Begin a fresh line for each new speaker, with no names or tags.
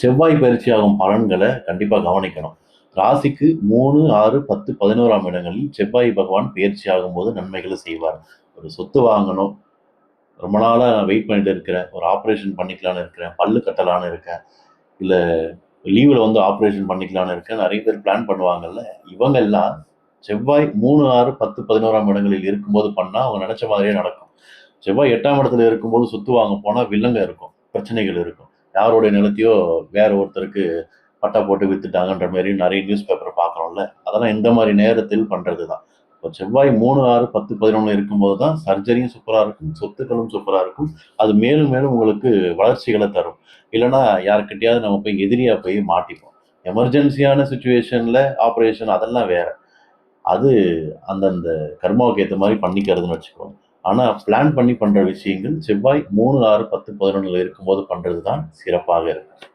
செவ்வாய் பயிற்சியாகும் பலன்களை கண்டிப்பாக கவனிக்கணும். ராசிக்கு 3, 6, 10, 11ஆம் இடங்களில் செவ்வாய் பகவான் பயிற்சி ஆகும்போது நன்மைகளை செய்வார். ஒரு சொத்து வாங்கணும், ரொம்ப நாளா நான் வெயிட் பண்ணிட்டு இருக்கிறேன், ஒரு ஆப்ரேஷன் பண்ணிக்கலான்னு இருக்கிறேன், பல்லு கட்டலான்னு இருக்கேன், இல்ல லீவ்ல வந்து ஆப்ரேஷன் பண்ணிக்கலான்னு இருக்கேன், நிறைய பேர் பிளான் பண்ணுவாங்கல்ல. இவங்க எல்லாம் செவ்வாய் 3, 6, 10, 11ஆம் இடங்களில் இருக்கும்போது பண்ணா அவங்க நினைச்ச மாதிரியே நடக்கும். செவ்வாய் 8ஆம் இடத்துல இருக்கும்போது சொத்து வாங்க போனா வில்லங்க இருக்கும், பிரச்சனைகள் இருக்கும். யாருடைய நிலத்தையோ வேற ஒருத்தருக்கு பட்டா போட்டு வித்துட்டாங்கன்ற மாதிரி நிறைய நியூஸ் பேப்பர் பார்க்குறோம்ல. அதெல்லாம் இந்த மாதிரி நேரத்தில் பண்றது தான். இப்போ செவ்வாய் 3, 6, 10, 11 இருக்கும்போது தான் சர்ஜரியும் சூப்பரா இருக்கும், சொத்துக்களும் சூப்பரா இருக்கும். அது மேலும் மேலும் உங்களுக்கு வளர்ச்சிகளை தரும். இல்லைன்னா யாருக்கிட்டையாவது நம்ம போய் எதிரியா போய் மாட்டிப்போம். எமர்ஜென்சியான சுச்சுவேஷன்ல ஆப்ரேஷன் அதெல்லாம் வேற. அது அந்தந்த கர்மாவுக்கு ஏத்த மாரி பண்ணிக்கிறதுன்னு வச்சுக்கோங்க. ஆனா பிளான் பண்ணி பண்ற விஷயங்கள் செவ்வாய் 3, 6, 10, 11ல இருக்கும்போது பண்றது தான் சிறப்பாக இருக்கும்.